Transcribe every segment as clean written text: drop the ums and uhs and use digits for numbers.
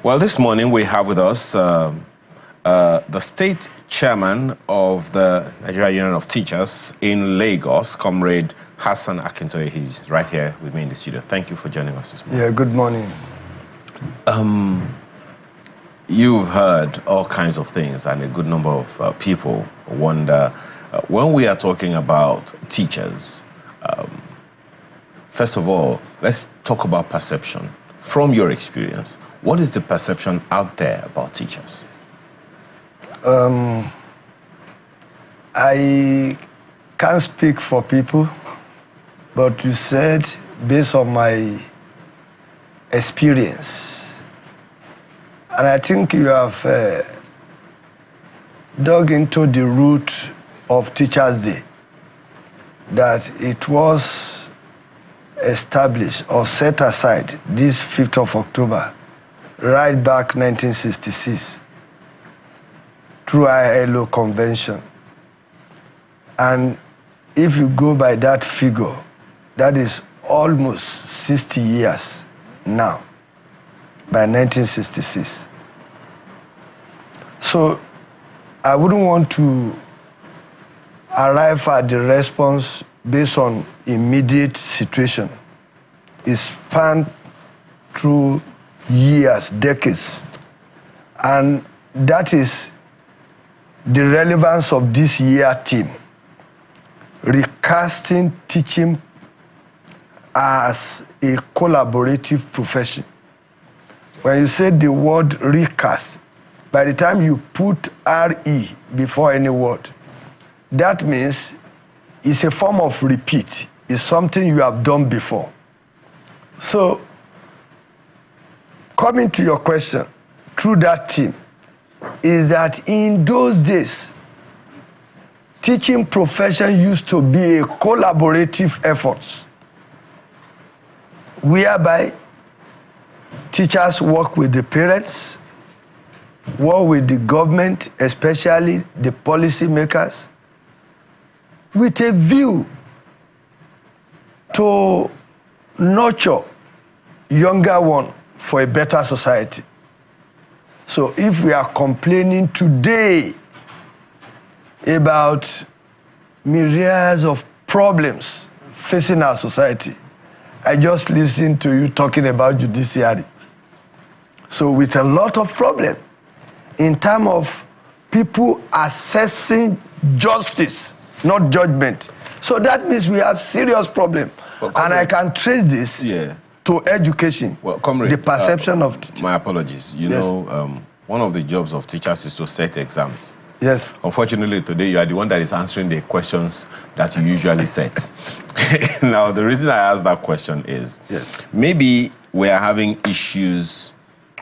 Well, this morning we have with us the state chairman of the Nigeria Union of Teachers in Lagos, Comrade Hassan Akintoye. He's right here with me in the studio. Thank you for joining us this morning. Yeah, good morning. You've heard all kinds of things, and a good number of people wonder, when we are talking about teachers, first of all, let's talk about perception. From your experience, what is the perception out there about teachers? I can't speak for people, but you said, based on my experience, and I think you have dug into the root of Teachers' Day, that it was established or set aside this 5th of October, right back 1966, through ILO convention. And if you go by that figure, that is almost 60 years now, by 1966. So I wouldn't want to arrive at the response based on immediate situation. It spanned through years, decades. And that is the relevance of this year theme, recasting teaching as a collaborative profession. When you say the word recast, by the time you put RE before any word, that means it's a form of repeat. It's something you have done before. So, coming to your question, through that theme, is that in those days, teaching profession used to be a collaborative effort, whereby teachers work with the parents, work with the government, especially the policy makers, with a view to nurture younger one for a better society. So if we are complaining today about myriads of problems facing our society, I just listened to you talking about judiciary. So with a lot of problems in terms of people assessing justice, not judgment. So that means we have serious problem. Well, and I can trace this to education, well, comrade, the perception of teachers. My apologies. You know, one of the jobs of teachers is to set exams. Yes. Unfortunately, today you are the one that is answering the questions that you usually set. Now, the reason I asked that question is, maybe we are having issues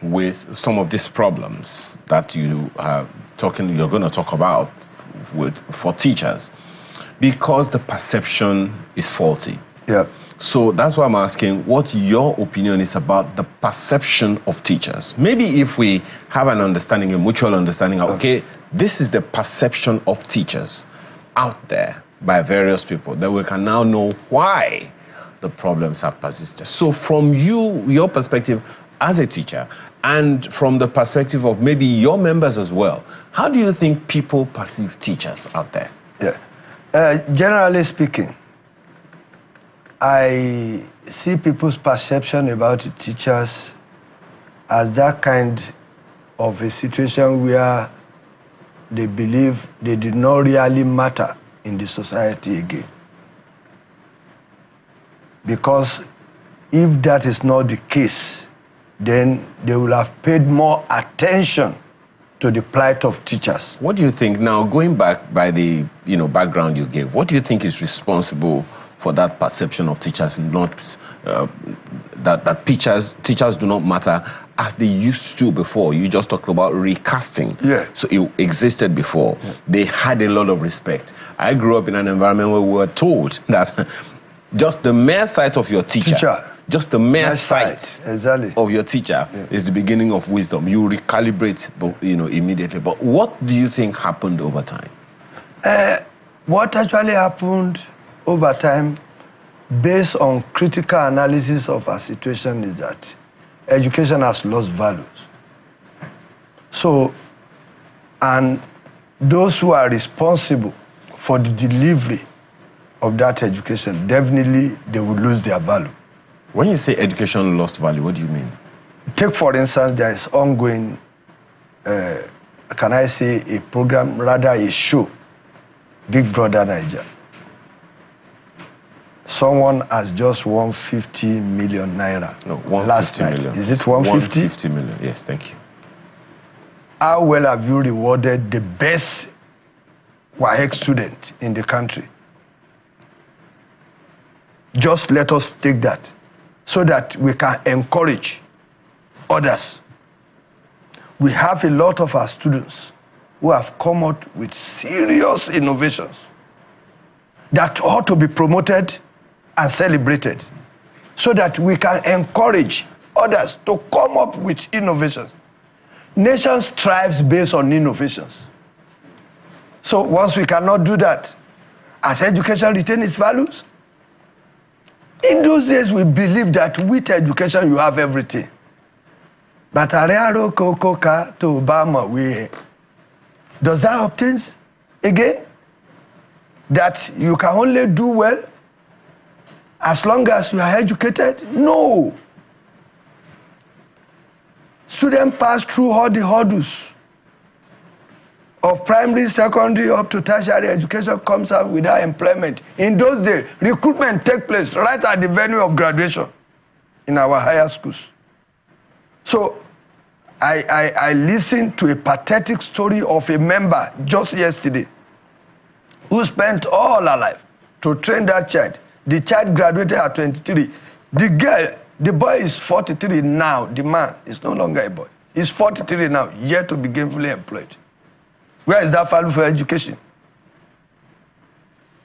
with some of these problems that you're going to talk about for teachers, because the perception is faulty. Yeah. So that's why I'm asking what your opinion is about the perception of teachers. Maybe if we have an understanding, a mutual understanding, okay, this is the perception of teachers out there by various people, then we can now know why the problems have persisted. So from your perspective as a teacher, and from the perspective of maybe your members as well, how do you think people perceive teachers out there? Yeah. Generally speaking, I see people's perception about teachers as that kind of a situation where they believe they did not really matter in the society again. Because if that is not the case, then they will have paid more attention to the plight of teachers. What do you think, now going back by the background you gave, what do you think is responsible for that perception of teachers, not that teachers do not matter as they used to before? You just talked about recasting. Yeah. So it existed before. Yeah. They had a lot of respect. I grew up in an environment where we were told that just the mere sight of your teacher just the mere sight of your teacher is the beginning of wisdom. You recalibrate, immediately. But what do you think happened over time? What actually happened over time, based on critical analysis of our situation, is that education has lost values. So, and those who are responsible for the delivery of that education, definitely they will lose their value. When you say education lost value, what do you mean? Take, for instance, there is ongoing, can I say, a program, rather a show, Big Brother Niger. Someone has just won 50 million naira last night. Million. Is it 150? 150 million, yes, thank you. How well have you rewarded the best WAEC student in the country? Just let us take that so that we can encourage others. We have a lot of our students who have come out with serious innovations that ought to be promoted and celebrated so that we can encourage others to come up with innovations. Nations thrives based on innovations. So once we cannot do that, as education retain its values, in those days we believe that with education you have everything. But does that obtain again that you can only do well as long as you are educated? No. Students pass through all the hurdles of primary, secondary, up to tertiary education, comes out without employment. In those days, recruitment takes place right at the venue of graduation in our higher schools. So I listened to a pathetic story of a member just yesterday who spent all her life to train that child. The child graduated at 23. The boy is 43 now. The man is no longer a boy. He's 43 now, yet to be gainfully employed. Where is that value for education?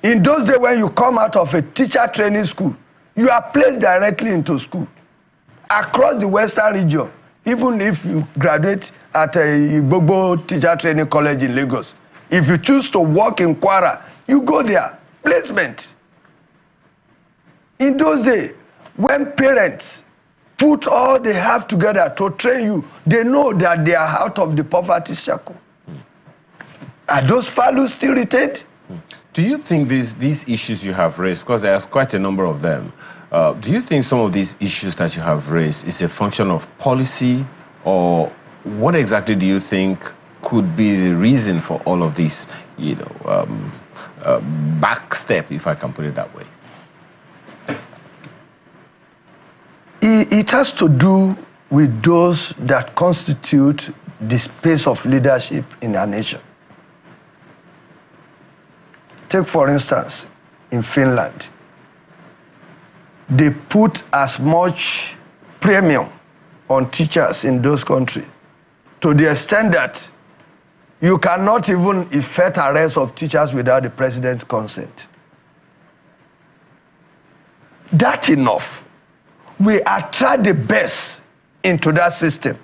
In those days when you come out of a teacher training school, you are placed directly into school. Across the Western region, even if you graduate at a Igbobo teacher training college in Lagos, if you choose to work in Kwara, you go there, placement. In those days, when parents put all they have together to train you, they know that they are out of the poverty circle. Are those values still retained? Do you think these issues you have raised, because there's quite a number of them, do you think some of these issues that you have raised is a function of policy, or what exactly do you think could be the reason for all of this, back step, if I can put it that way? It has to do with those that constitute the space of leadership in our nation. Take, for instance, in Finland, they put as much premium on teachers in those countries to the extent that you cannot even effect arrest of teachers without the president's consent. That's enough. We attract the best into that system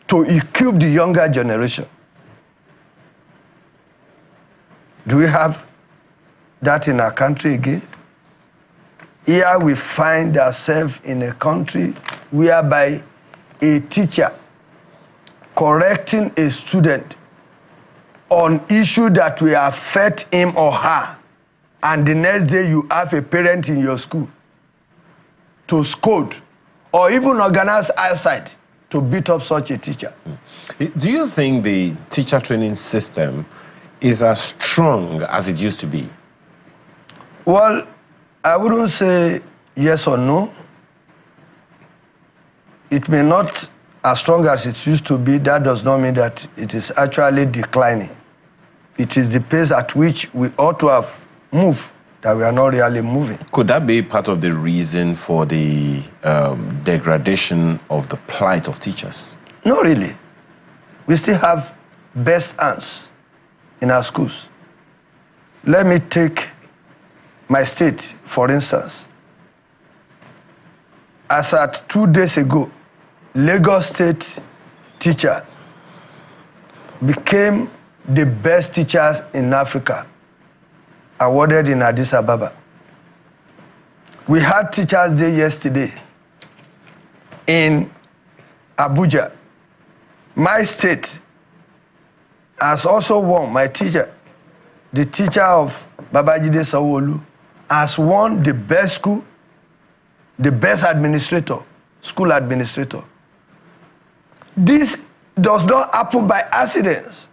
to equip the younger generation. Do we have that in our country again? Here we find ourselves in a country whereby a teacher correcting a student on issue that will affect him or her, and the next day you have a parent in your school to scold or even organize outside to beat up such a teacher. Do you think the teacher training system is as strong as it used to be? Well, I wouldn't say yes or no. It may not as strong as it used to be. That does not mean that it is actually declining. It is the pace at which we ought to have moved that we are not really moving. Could that be part of the reason for the degradation of the plight of teachers? No, really. We still have best hands in our schools. Let me take my state, for instance. As at 2 days ago, Lagos State teacher became the best teachers in Africa, awarded in Addis Ababa. We had Teachers' Day yesterday in Abuja. My state has also won, my teacher, the teacher of Babajide Sanwo-Olu, has won the best school, the best administrator, school administrator. This does not happen by accidents.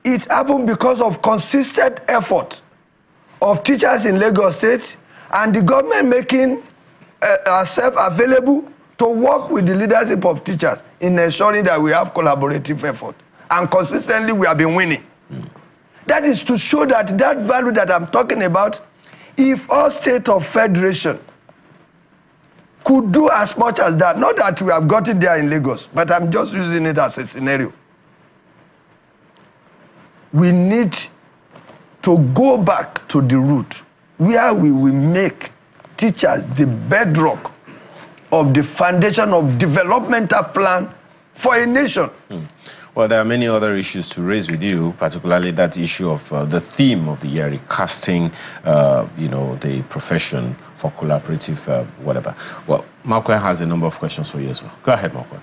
It happened because of consistent effort of teachers in Lagos State and the government making herself available to work with the leadership of teachers in ensuring that we have collaborative effort. And consistently we have been winning. That is to show that that value that I'm talking about, if all state of federation could do as much as that, not that we have got it there in Lagos, but I'm just using it as a scenario. We need to go back to the root where we will make teachers the bedrock of the foundation of developmental plan for a nation. Well, there are many other issues to raise with you, particularly that issue of the theme of the year, recasting, the profession for collaborative whatever. Well, Makwe has a number of questions for you as well. Go ahead, Makwe.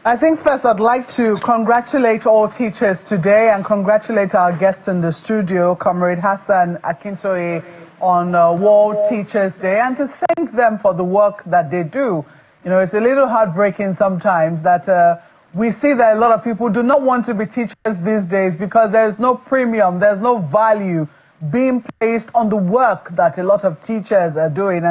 I think first I'd like to congratulate all teachers today and congratulate our guests in the studio, Comrade Hassan Akintoye, on World Teachers Day, and to thank them for the work that they do. You know, it's a little heartbreaking sometimes that we see that a lot of people do not want to be teachers these days because there's no premium, there's no value being placed on the work that a lot of teachers are doing.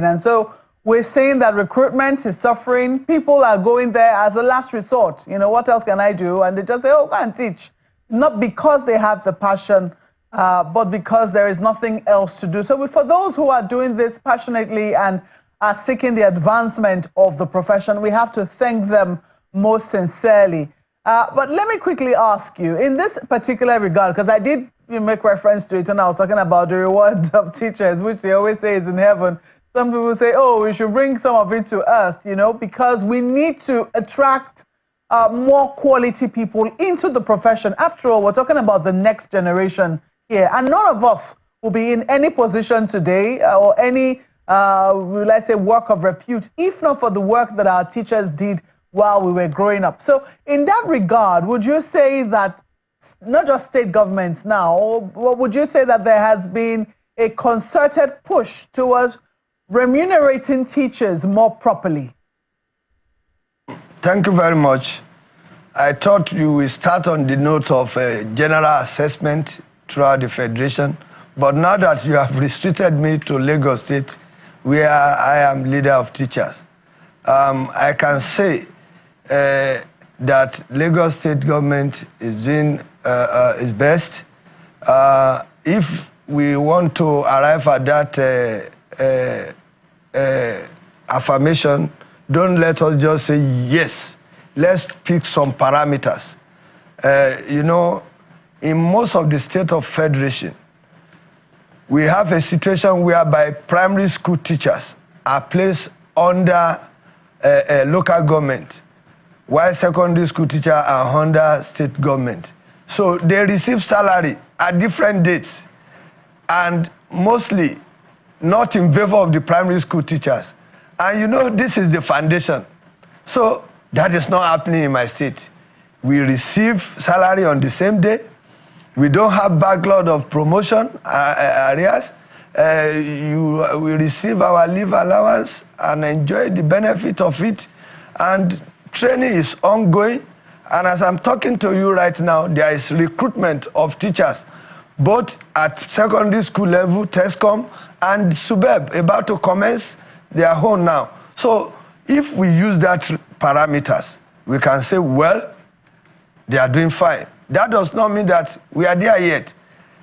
And so we're saying that recruitment is suffering. People are going there as a last resort. You know, what else can I do? And they just say, oh, go and teach. Not because they have the passion, but because there is nothing else to do. So for those who are doing this passionately and are seeking the advancement of the profession, we have to thank them most sincerely. But let me quickly ask you, in this particular regard, because I did make reference to it when I was talking about the rewards of teachers, which they always say is in heaven. Some people say, oh, we should bring some of it to earth, you know, because we need to attract more quality people into the profession. After all, we're talking about the next generation here. And none of us will be in any position today or any, let's say, work of repute, if not for the work that our teachers did while we were growing up. So in that regard, would you say that not just state governments now, or would you say that there has been a concerted push towards remunerating teachers more properly? Thank you very much. I thought you will start on the note of general assessment throughout the Federation, but now that you have restricted me to Lagos State, where I am leader of teachers, I can say that Lagos State government is doing its best. If we want to arrive at that affirmation, don't let us just say yes. Let's pick some parameters. You know, in most of the state of federation, we have a situation whereby primary school teachers are placed under a local government, while secondary school teachers are under state government. So they receive salary at different dates, and mostly not in favor of the primary school teachers. And you know, this is the foundation. So that is not happening in my state. We receive salary on the same day. We don't have backlog of promotion areas. We receive our leave allowance and enjoy the benefit of it. And training is ongoing. And as I'm talking to you right now, there is recruitment of teachers, both at secondary school level, TESCOM, and SUBEB, about to commence their own now. So if we use that parameters, we can say, well, they are doing fine. That does not mean that we are there yet.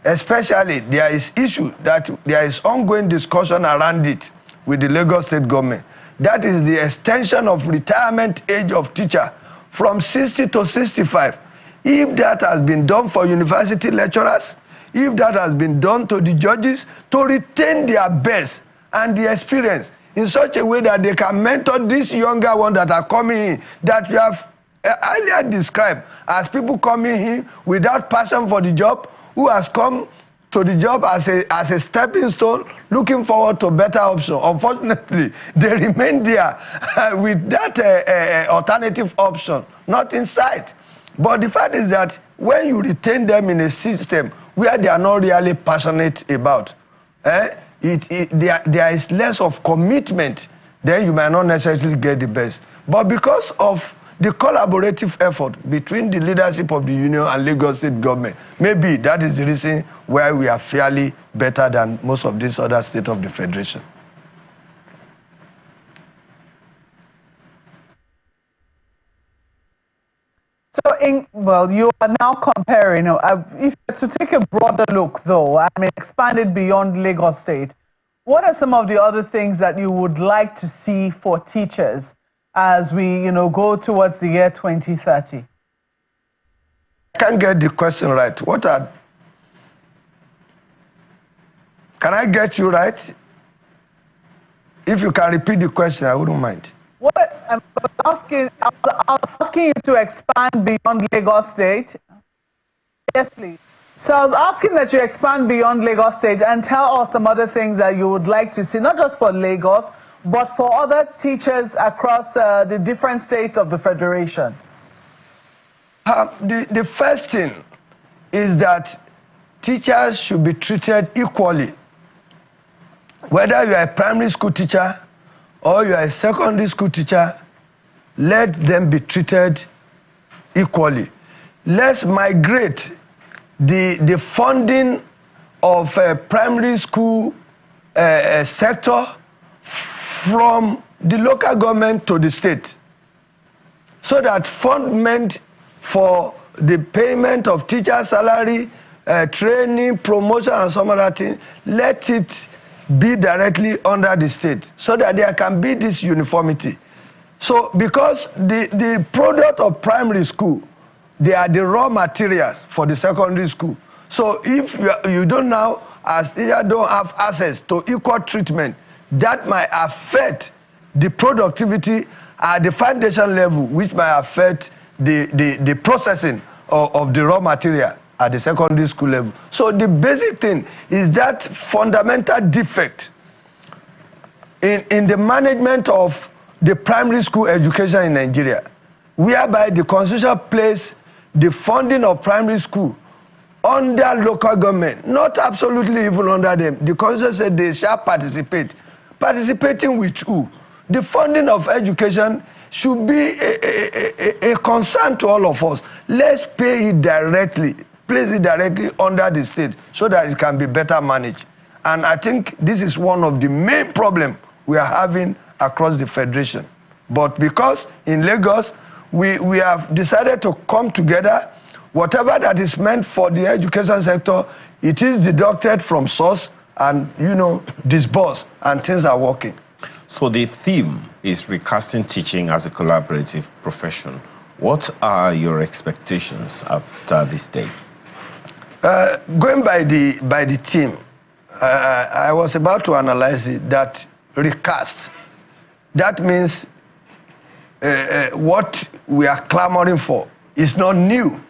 Especially, there is issue that there is ongoing discussion around it with the Lagos State government. That is the extension of retirement age of teacher from 60 to 65. If that has been done for university lecturers, if that has been done to the judges, to retain their best and the experience in such a way that they can mentor these younger ones that are coming in, that you have earlier described as people coming in without passion for the job, who has come to the job as a stepping stone, looking forward to better options. Unfortunately, they remain there with that alternative option, not in sight. But the fact is that when you retain them in a system where they are not really passionate about, there is less of commitment, then you might not necessarily get the best. But because of the collaborative effort between the leadership of the union and Lagos State government, maybe that is the reason why we are fairly better than most of these other states of the federation. So, well, you are now comparing, if to take a broader look, though, I mean, expand it beyond Lagos State, what are some of the other things that you would like to see for teachers as we, go towards the year 2030? I can't get the question right. Can I get you right? If you can repeat the question, I wouldn't mind. What I was asking you to expand beyond Lagos State. Yes, please. So I was asking that you expand beyond Lagos State and tell us some other things that you would like to see, not just for Lagos, but for other teachers across the different states of the Federation. The first thing is that teachers should be treated equally. Whether you are a primary school teacher or you are a secondary school teacher, let them be treated equally. Let's migrate the funding of primary school sector from the local government to the state, so that fund meant for the payment of teacher salary, training, promotion, and some other things, let it be directly under the state, so that there can be this uniformity. So because the product of primary school, they are the raw materials for the secondary school. So if you don't now, as teachers don't have access to equal treatment, that might affect the productivity at the foundation level, which might affect the processing of the raw material at the secondary school level. So the basic thing is that fundamental defect in the management of the primary school education in Nigeria, whereby the constitution placed the funding of primary school under local government, not absolutely even under them. The constitution said they shall participate. Participating with who? The funding of education should be a concern to all of us. Let's pay it directly, place it directly under the state so that it can be better managed. And I think this is one of the main problems we are having across the federation. But because in Lagos, we have decided to come together, whatever that is meant for the education sector, it is deducted from source and, disbursed, and things are working. So the theme is recasting teaching as a collaborative profession. What are your expectations after this day? Going by the theme, I was about to analyze it, that recast. That means what we are clamoring for is not new.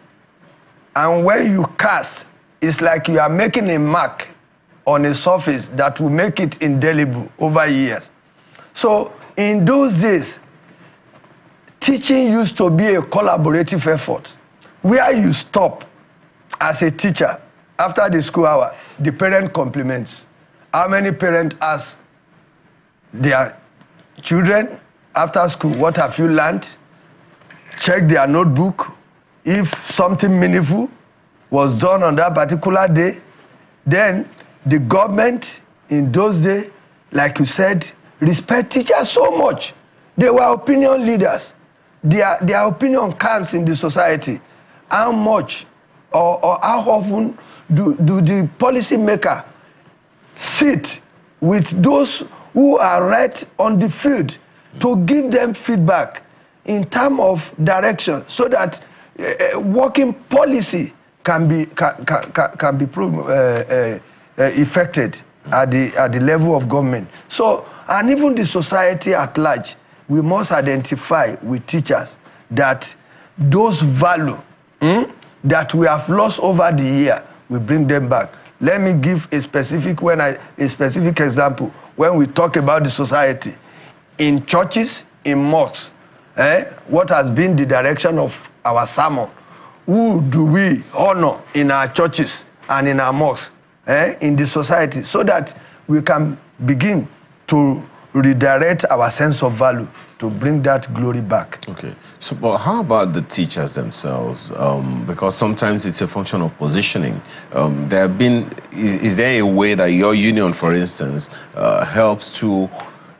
And when you cast, it's like you are making a mark on a surface that will make it indelible over years. So in those days, teaching used to be a collaborative effort, where you stop as a teacher after the school hour, the parent compliments. How many parents ask their children after school, what have you learned? Check their notebook. If something meaningful was done on that particular day, then the government in those days, like you said, respect teachers so much. They were opinion leaders. Their opinion counts in the society. How much or how often do the policymaker sit with those who are right on the field to give them feedback in terms of direction, so that working policy can be effected at the level of government. So, and even the society at large, we must identify with teachers that those values that we have lost over the year, we bring them back. Let me give a specific example. When we talk about the society, in churches, in mosques, what has been the direction of our sermon? Who do we honor in our churches and in our mosques, in the society, so that we can begin to redirect our sense of value to bring that glory back. Okay. So, but how about the teachers themselves? Because sometimes it's a function of positioning. Is there a way that your union, for instance, helps to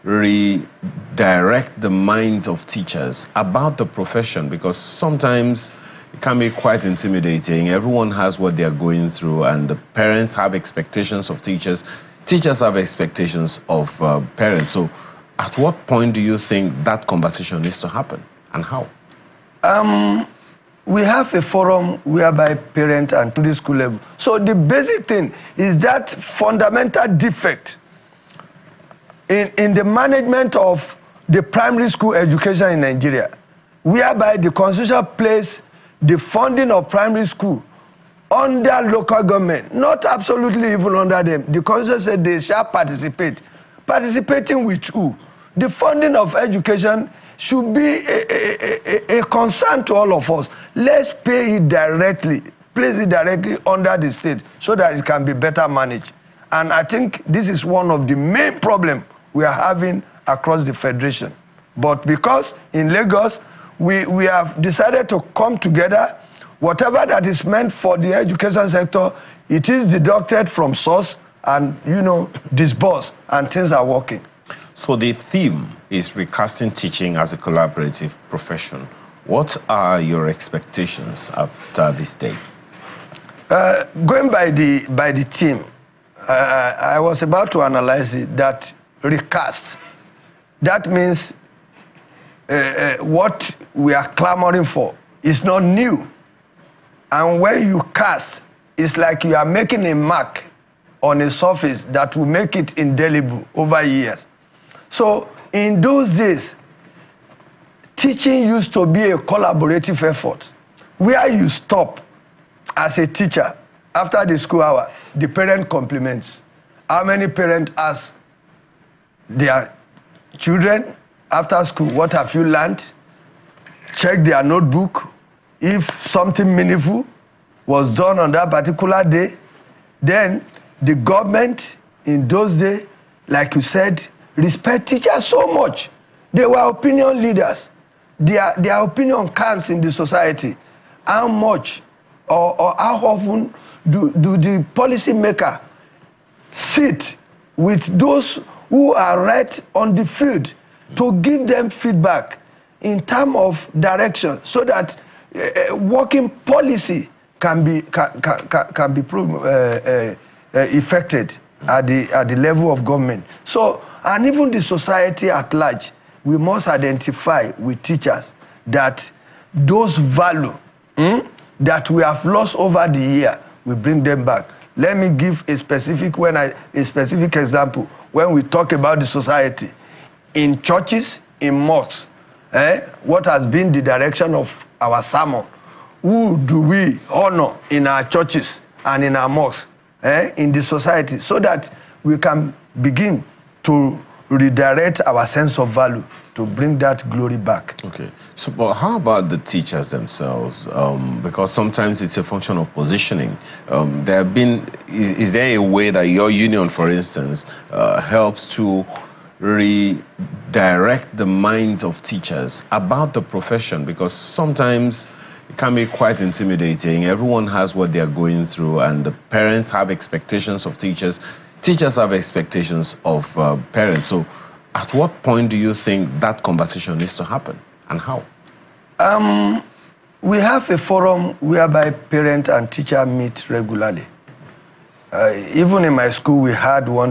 redirect the minds of teachers about the profession? Because sometimes it can be quite intimidating. Everyone has what they're going through, and the parents have expectations of teachers. Teachers have expectations of parents. So at what point do you think that conversation needs to happen, and how? We have a forum whereby parent and to the school level. So the basic thing is that fundamental defect in the management of the primary school education in Nigeria, whereby the constitution placed the funding of primary school under local government, not absolutely even under them. The constitution said they shall participate. Participating with who? The funding of education should be a concern to all of us. Let's pay it directly, place it directly under the state so that it can be better managed. And I think this is one of the main problems we are having across the federation. But because in Lagos, we have decided to come together, whatever that is meant for the education sector, it is deducted from source and, disbursed, and things are working. So the theme is recasting teaching as a collaborative profession. What are your expectations after this day? Going by the theme, I was about to analyze it, that recast. That means what we are clamoring for is not new. And when you cast, it's like you are making a mark on a surface that will make it indelible over years. So in those days, teaching used to be a collaborative effort, where you stop as a teacher after the school hour, the parent compliments. How many parents ask their children after school, what have you learned? Check their notebook. If something meaningful was done on that particular day, then the government in those days, like you said, respect teachers so much. They were opinion leaders. Their opinion counts in the society. How much or how often do the policymaker sit with those who are right on the field to give them feedback in terms of direction, so that working policy can be effected at the level of government. So, and even the society at large, we must identify with teachers that those value that we have lost over the year, we bring them back. Let me give a specific example. When we talk about the society, in churches, in mosques, what has been the direction of our sermon? Who do we honor in our churches and in our mosques, in the society, so that we can begin to redirect our sense of value to bring that glory back. Okay. So, but how about the teachers themselves? Because sometimes it's a function of positioning. Is there a way that your union, for instance, helps to redirect the minds of teachers about the profession? Because sometimes it can be quite intimidating. Everyone has what they're going through, and the parents have expectations of teachers. Teachers have expectations of parents. So at what point do you think that conversation needs to happen, and how? We have a forum whereby parent and teacher meet regularly. Even in my school, we had one